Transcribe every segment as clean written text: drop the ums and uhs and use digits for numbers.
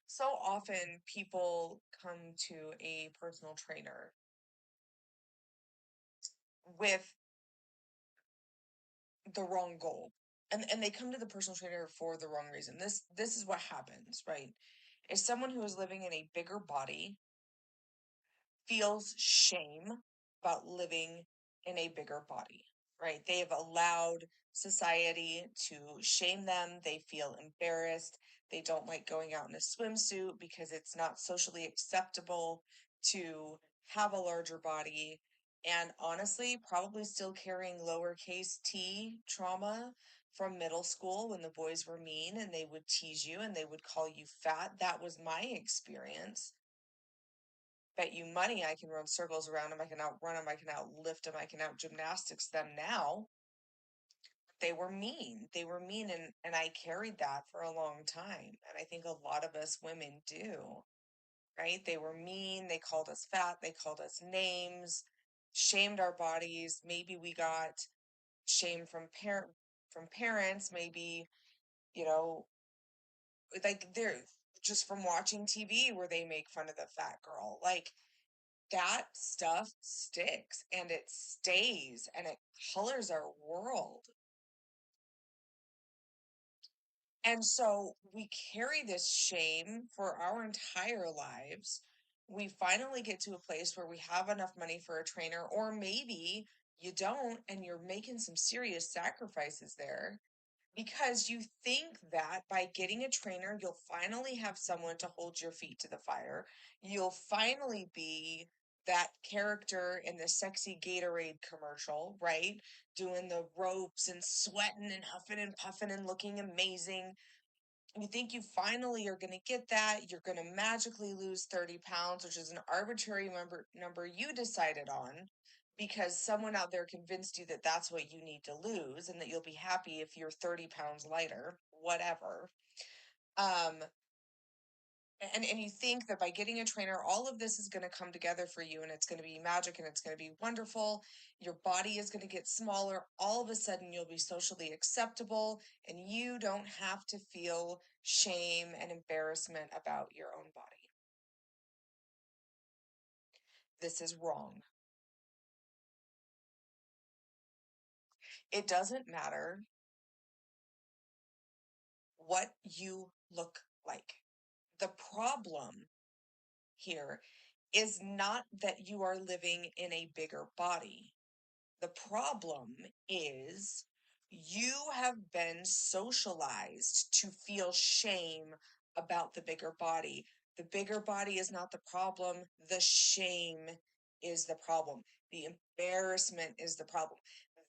So often people come to a personal trainer with the wrong goal. And they come to the personal trainer for the wrong reason. This is what happens, right? Is someone who is living in a bigger body feels shame about living in a bigger body, right? They have allowed society to shame them. They feel embarrassed. They don't like going out in a swimsuit because it's not socially acceptable to have a larger body. And honestly, probably still carrying lowercase t trauma from middle school when the boys were mean and they would tease you and they would call you fat. That was my experience. Bet you money I can run circles around them. I can outrun them. I can outlift them. I can out gymnastics them now. They were mean. They were mean, and I carried that for a long time. And I think a lot of us women do, right? They were mean. They called us fat. They called us names, shamed our bodies. Maybe we got shame from parents. Maybe, you know, like they're just from watching TV where they make fun of the fat girl. Like that stuff sticks and it stays and it colors our world. And so we carry this shame for our entire lives. We finally get to a place where we have enough money for a trainer, or maybe you don't, and you're making some serious sacrifices there because you think that by getting a trainer, you'll finally have someone to hold your feet to the fire. You'll finally be that character in the sexy Gatorade commercial, right? Doing the ropes and sweating and huffing and puffing and looking amazing. You think you finally are going to get that. You're going to magically lose 30 pounds, which is an arbitrary number you decided on because someone out there convinced you that that's what you need to lose and that you'll be happy if you're 30 pounds lighter, whatever. Um, and you think that by getting a trainer, all of this is going to come together for you and it's going to be magic and it's going to be wonderful. Your body is going to get smaller. All of a sudden, you'll be socially acceptable and you don't have to feel shame and embarrassment about your own body. This is wrong. It doesn't matter what you look like. The problem here is not that you are living in a bigger body. The problem is you have been socialized to feel shame about the bigger body. The bigger body is not the problem. The shame is the problem. The embarrassment is the problem.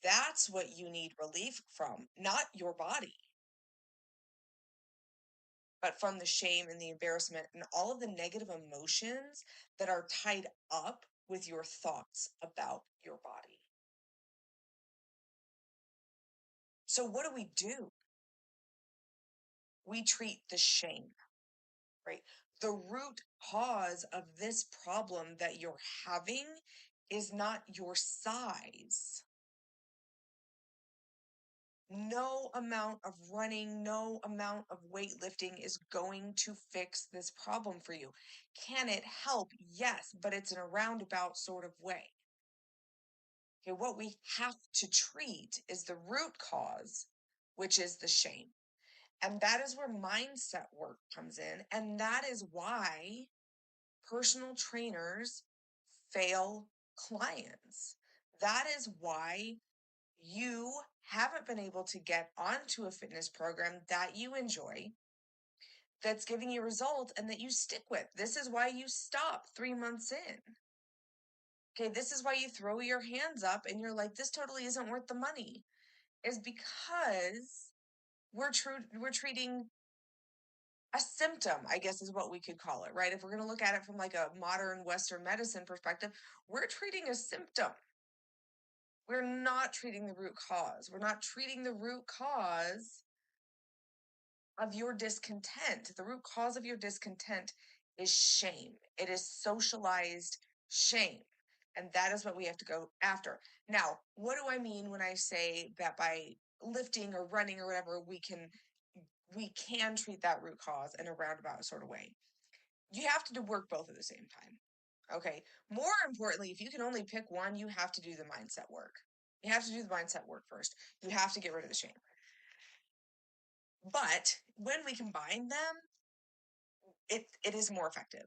That's what you need relief from, not your body, but from the shame and the embarrassment and all of the negative emotions that are tied up with your thoughts about your body. So, what do? We treat the shame, right? The root cause of this problem that you're having is not your size. No amount of running, no amount of weightlifting is going to fix this problem for you. Can it help? Yes, but it's in a roundabout sort of way. Okay, what we have to treat is the root cause, which is the shame. And that is where mindset work comes in. And that is why personal trainers fail clients. That is why you haven't been able to get onto a fitness program that you enjoy, that's giving you results, and that you stick with. This is why you stop 3 months in. Okay, this is why you throw your hands up and you're like, this totally isn't worth the money. Is because we're treating a symptom, I guess is what we could call it, right? If we're going to look at it from like a modern Western medicine perspective, we're treating a symptom. We're not treating the root cause. We're not treating the root cause of your discontent. The root cause of your discontent is shame. It is socialized shame. And that is what we have to go after. Now, what do I mean when I say that by lifting or running or whatever, we can we can treat that root cause in a roundabout sort of way. You have to work both at the same time. Okay. More importantly, if you can only pick one, you have to do the mindset work. You have to do the mindset work first. You have to get rid of the shame. But when we combine them, it is more effective.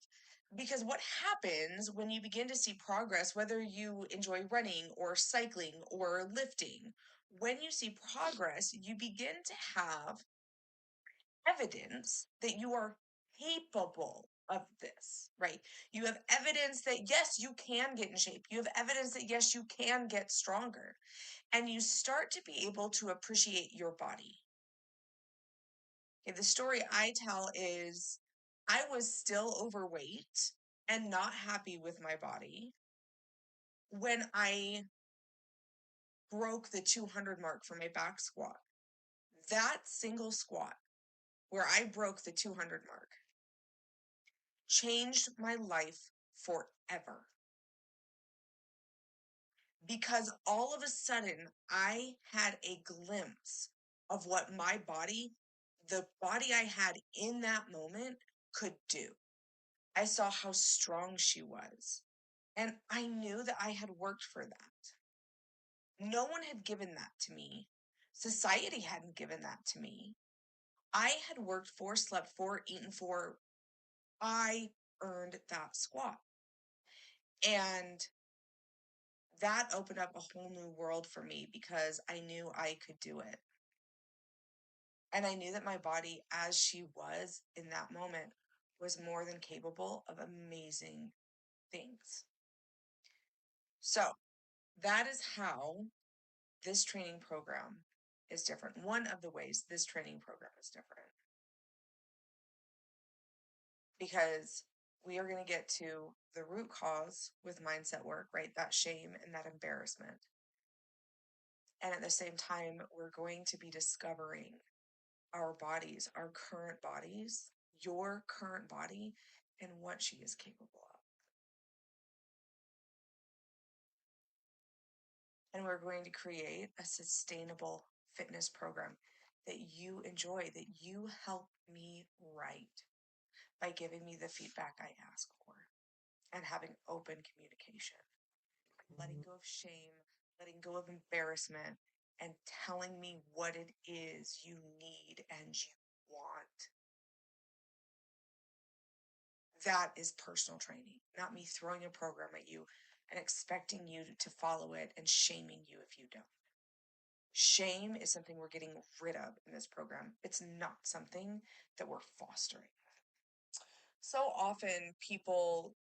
Because what happens when you begin to see progress, whether you enjoy running or cycling or lifting, when you see progress, you begin to have evidence that you are capable of this, right? You have evidence that yes, you can get in shape. You have evidence that yes, you can get stronger. And you start to be able to appreciate your body. Okay, the story I tell is I was still overweight and not happy with my body when I broke the 200 mark for my back squat. That single squat where I broke the 200 mark changed my life forever. Because all of a sudden I had a glimpse of what my body, the body I had in that moment, could do. I saw how strong she was. And I knew that I had worked for that. No one had given that to me. Society hadn't given that to me. I had worked for, slept for, eaten for. I earned that squat. And that opened up a whole new world for me because I knew I could do it. And I knew that my body, as she was in that moment, was more than capable of amazing things. So that is how this training program is different. One of the ways this training program is different. Because we are going to get to the root cause with mindset work, right? That shame and that embarrassment. And at the same time, we're going to be discovering our bodies, our current bodies, your current body, and what she is capable of. And we're going to create a sustainable fitness program that you enjoy, that you help me write by giving me the feedback I ask for and having open communication, letting go of shame, letting go of embarrassment, and telling me what it is you need and you want. That is personal training, not me throwing a program at you and expecting you to follow it and shaming you if you don't. Shame is something we're getting rid of in this program. It's not something that we're fostering. So often people